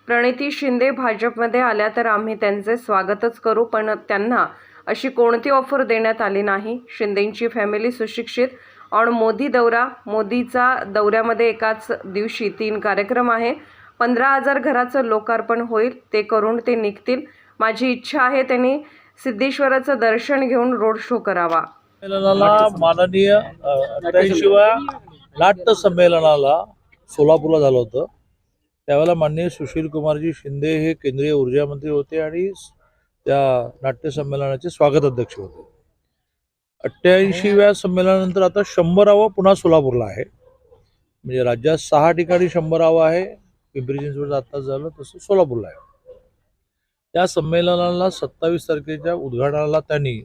प्रणिती शिंदे भाजपमध्ये आल्या तर आम्ही त्यांचे स्वागतच करू, पण त्यांना अशी कोणती ऑफर देण्यात आली नाही. शिंदेंची फॅमिली सुशिक्षित ऑन मोदी दौरा. मोदीचा दौऱ्यामध्ये एकाच दिवशी 3 कार्यक्रम आहे. 15,000 घराचं लोकार्पण होईल. ते करून ते निघतील. माझी इच्छा आहे त्यांनी सिद्धेश्वराचं दर्शन घेऊन रोड शो करावा. संमेलनाला माननीय 88व्या नाट्य संमेलनाला सोलापूरला झालं होतं. त्यावेळेला माननीय सुशील कुमारजी शिंदे हे केंद्रीय ऊर्जा मंत्री होते आणि त्या नाट्य संमेलनाचे स्वागत अध्यक्ष होते. 88व्या संमेलनानंतर आता 100वा पुन्हा सोलापूरला आहे. म्हणजे राज्यात 6 ठिकाणी 100वा आहे. पिंपरी चिंचवड आत्ताच झालं, तसं सोलापूरला आहे. त्या संमेलनाला 27 तारखेच्या उद्घाटनाला त्यांनी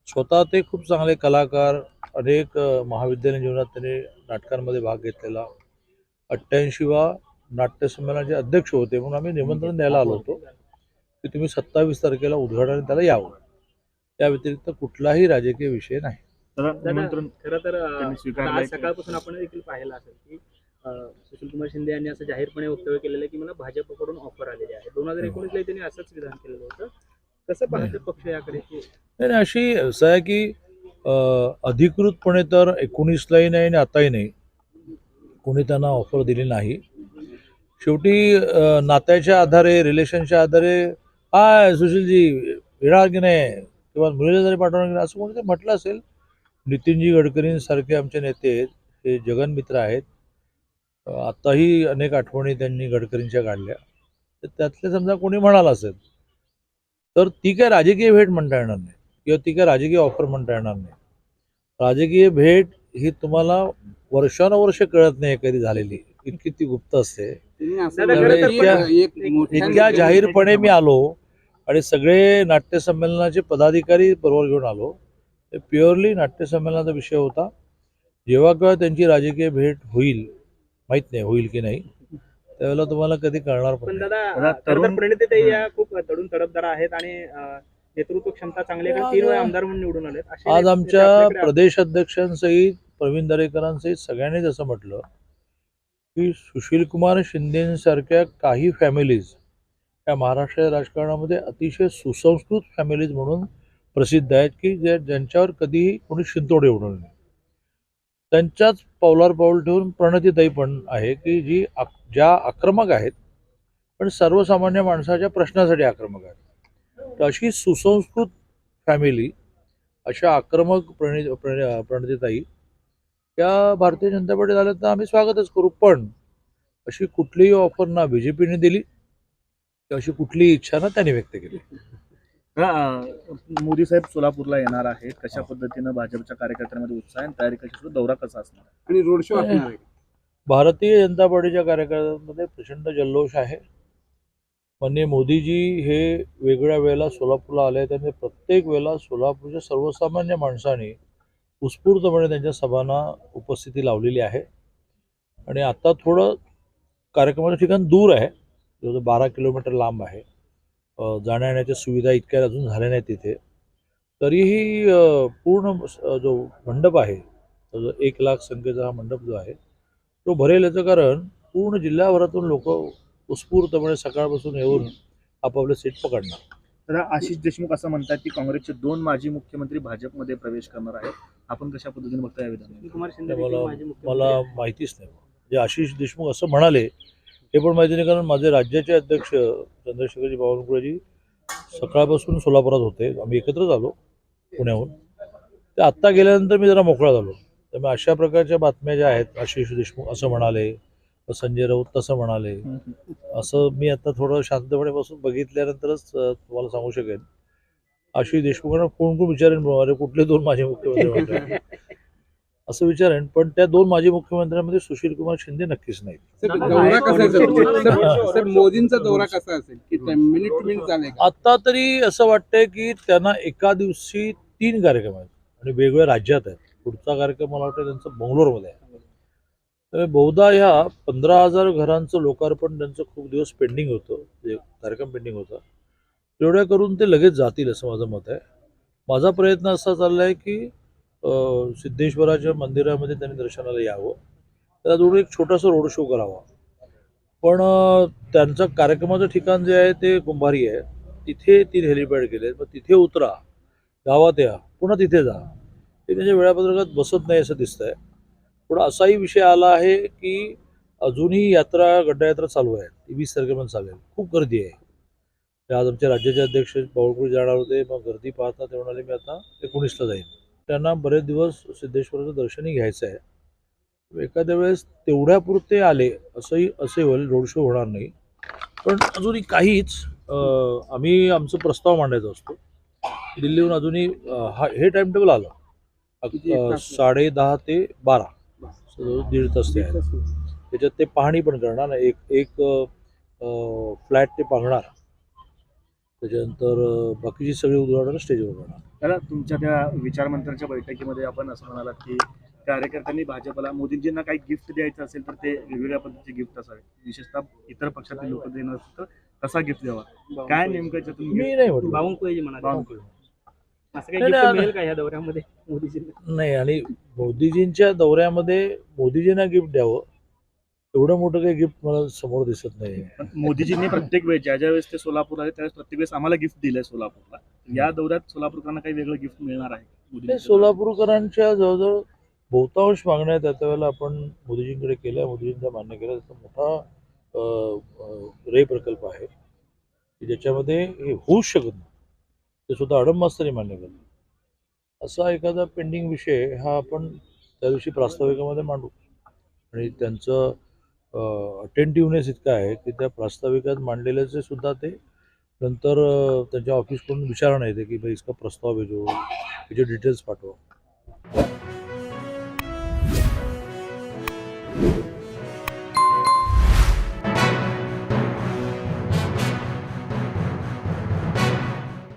स्वतः ते खूप चांगले कलाकार, अनेक महाविद्यालयीन जीवनात त्यांनी नाटकांमध्ये भाग घेतलेला 88वा नाट्य संमेलनाचे अध्यक्ष होते. म्हणून आम्ही निमंत्रण द्यायला आलो होतो की तुम्ही 27 तारखेला उद्घाटन त्याला यावं. त्या व्यतिरिक्त कुठलाही राजकीय विषय नाही. खरं तर आज सकाळपासून आपण देखील पाहिलं असेल की सुशील कुमार शिंदे यांनी असं जाहीरपणे वक्तव्य केलेलं की मला भाजपकडून ऑफर आलेली आहे. 2019 ला त्यांनी असंच विधान केलेलं होतं. कसं पाहते पक्ष याकडे? नाही, अशी असं आहे की अधिकृतपणे तर 19लाही नाही आणि आताही नाही कोणी त्यांना ऑफर दिली नाही. शेवटी नात्याच्या आधारे, रिलेशनच्या आधारे हाय सुशीलजी येणार की नाही किंवा मुलीला जरी पाठवणार की नाही असं कोणी म्हटलं असेल. नितीनजी गडकरींसारखे आमचे नेते हे जगनमित्र आहेत. आताही अनेक आठवणी त्यांनी गडकरींच्या काढल्या. तर त्यातले समजा कोणी म्हणाला असेल तर ती काय राजकीय भेट म्हणता येणार नाही किंवा ती काय राजकीय ऑफर म्हणता येणार नाही. राजकीय भेट ही तुम्हाला वर्षानुवर्ष कळत नाही कधी झालेली, इतकी ती गुप्त असते. इतक्या जाहीरपणे मी आलो आणि सगळे नाट्य संमेलनाचे पदाधिकारी बरोबर घेऊन आलो. ते प्युअरली नाट्य संमेलनाचा विषय होता. जेव्हा केव्हा त्यांची राजकीय भेट होईल, माहित नाही होईल की नाही, त्यावेळेला तुम्हाला कधी कळणार पण पण नाही. दादा तरुण प्रणितीताई या खूप तरुण तडफदार आहेत आणि नेतृत्व क्षमता चांगली आहे. 3 वेळा आमदार म्हणून निवडून आलेत. आज आमच्या प्रदेश अध्यक्षांसहित, प्रवीण दरेकरांसहित सगळ्यांनीच असं म्हटलं की सुशील कुमार शिंदेसारख्या काही फॅमिलीज या महाराष्ट्राच्या राजकारणामध्ये अतिशय सुसंस्कृत फॅमिलीज म्हणून प्रसिद्ध आहेत की ज्यांच्यावर कधीही कोणी शिंतोडे उडवलं नाही. त्यांच्याच पावलावर पाऊल ठेवून प्रणितीताई पण आहे की ज्या आक्रमक आहेत पण सर्वसामान्य माणसाच्या प्रश्नासाठी आक्रमक आहेत. तर अशी सुसंस्कृत फॅमिली, अशा आक्रमक प्रणितीताई त्या भारतीय जनता पार्टीत आल्या तर आम्ही स्वागतच करू. पण अशी कुठलीही ऑफर ना बीजेपीने दिली किंवा अशी कुठलीही इच्छा ना त्यांनी व्यक्त केली. मोदी साहेब सोलापूरला येणार आहेत. कशा पद्धतीनं भाजपच्या कार्यकर्त्यांमध्ये उत्साह आणि तयारी कशी, दौरा कसा असणार आणि रोड शो असणार आहे? भारतीय जनता पार्टीच्या कार्यकर्त्यांमध्ये प्रचंड जल्लोष आहे. माननीय मोदीजी हे वेगळ्या वेळेला सोलापूरला आले. त्यांनी प्रत्येक वेळेला सोलापूरच्या सर्वसामान्य माणसांनी उत्स्फूर्तपणे त्यांच्या सभांना उपस्थिती लावलेली आहे. आणि आता थोडं कार्यक्रमाचं ठिकाण दूर आहे, जवळजवळ 12 किलोमीटर लांब आहे. जाण्या येण्याच्या सुविधा इतक्या अजून झाल्या नाहीत तिथे. तरीही पूर्ण जो मंडप आहे, जो 1 लाख संख्येचा हा मंडप जो आहे तो भरेल. याचं कारण पूर्ण जिल्ह्याभरातून लोक उत्स्फूर्तपणे सकाळपासून येऊन आपापले सीट पकडणार. तर आशिष देशमुख असं म्हणतात की काँग्रेसचे 2 माजी मुख्यमंत्री भाजपमध्ये प्रवेश करणार आहेत. आपण कशा पद्धतीने बघता या विधान? कुमार शिंदे मला माहितीच नाही. म्हणजे आशिष देशमुख असं म्हणाले हे पण माहिती नाही, कारण माझे राज्याचे अध्यक्ष चंद्रशेखरजी बावनकुळेजी सकाळपासून सोलापुरात होते. आम्ही एकत्रच आलो पुण्याहून. ते आत्ता गेल्यानंतर मी जरा मोकळा झालो. त्यामुळे अशा प्रकारच्या बातम्या ज्या आहेत, आशिष देशमुख असं म्हणाले, संजय राऊत तसं म्हणाले, असं मी आता थोडं शांतपणे बसून बघितल्यानंतरच तुम्हाला सांगू शकेन. आशिष देशमुखांना कोण विचारेन, अरे कुठले 2 माजी मुख्यमंत्री असं विचारेन. पण त्या 2 माजी मुख्यमंत्र्यांमध्ये सुशील कुमार शिंदे नक्कीच नाहीत. मोदींचा दौरा कसा असेल की मिनिट टू मिनिट चालेल? आता तरी असं वाटतंय की त्यांना एका दिवशी 3 कार्यक्रम आहेत आणि वेगवेगळ्या राज्यात आहेत. पुढचा कार्यक्रम मला वाटतं त्यांचं बंगलोरमध्ये आहे. तर बहुधा ह्या 15,000 घरांचं लोकार्पण त्यांचं खूप दिवस पेंडिंग होतं, कार्यक्रम पेंडिंग होता. तेवढ्या करून ते लगेच जातील असं माझं मत आहे. माझा प्रयत्न असा चालला आहे की सिद्धेश्वराच्या मंदिरामध्ये त्यांनी दर्शनाला यावं. त्याला जोडून एक छोटासा रोड शो करावा. पण त्यांचं कार्यक्रमाचं ठिकाण जे आहे ते कुंभारी आहे, तिथे 3 हेलिपॅड केले. मग तिथे उतरा, गावात या, पुन्हा तिथे जा. हे त्यांच्या वेळापत्रकात बसत नाही असं दिसतंय. पण असाही विषय आला आहे की अजूनही गड्डायात्रा चालू आहे. ती 20 तारखेपर्यंत चालेल. खूप गर्दी आहे. ते आज आमचे राज्याचे अध्यक्ष बावळकुळे जाणार होते. मग गर्दी पाहता ते म्हणाले मी आता 19ला जाईन. त्यांना बरेच दिवस सिद्धेश्वराचं दर्शनही घ्यायचं आहे. एखाद्या वेळेस तेवढ्यापुरते आले असे होईल, रोड शो होणार नाही. पण अजूनही काहीच आम्ही आमचा प्रस्ताव मांडायचा असतो. दिल्लीहून अजूनही हे टाइम टेबल आलं. किती, एक तास? 10:30 ते 12 1.5 तास ते आहे. त्याच्यात ते पाहणी पण करणार ना, एक फ्लॅट ते पाहणार. त्याच्यानंतर बाकीची सगळी उदाहरणं स्टेजवर करणार. दादा, तुमच्या त्या विचारमंत्र्यांच्या बैठकीमध्ये आपण असं म्हणालात की कार्यकर्त्यांनी भाजपला मोदींजींना काही गिफ्ट द्यायचं असेल तर ते वेगवेगळ्या पद्धतीचे गिफ्ट असावे, विशेषतः इतर पक्षातील लोक देणार असेल तर तसा गिफ्ट द्यावा. काय नेमकं याच्यातून मी नाही म्हटलं. बावनकुळेजी म्हणाले बावनकुळे. असं काही नाही, गिफ्ट नाही, मिळेल का ह्या दौऱ्यामध्ये मोदीजींना? नाही, आणि मोदीजींच्या दौऱ्यामध्ये मोदीजींना गिफ्ट द्यावं एवढं मोठं काही गिफ्ट मला समोर दिसत नाही. पण मोदीजींनी प्रत्येक वेळेस ज्या वेळेस ते सोलापूर आहे त्यावेळेस प्रत्येक वेळेस आम्हाला गिफ्ट दिलंय सोलापूरला. या दौऱ्यात सोलापूरकरांना काही वेगळं गिफ्ट मिळणार आहे ते सोलापूरकरांच्या जवळजवळ बहुतांश मागण्या त्या त्यावेळेला आपण मोदीजींकडे केल्या, मोदीजींचा मान्य केला. त्याचा मोठा रे प्रकल्प आहे की ज्याच्यामध्ये हे होऊच शकत नाही, ते सुद्धा अडम मास्तरी मान्य करतो. असा एखादा पेंडिंग विषय हा आपण त्या दिवशी प्रास्ताविकामध्ये मांडू. आणि त्यांचं अटेंटिव्हनेस इतका आहे की त्या प्रास्ताविकात मांडलेल्याचे सुद्धा ते नंतर त्यांच्या ऑफिसकडून विचारणा येते की भाई इसका प्रस्ताव भेजो, त्याचे डिटेल्स पाठवा.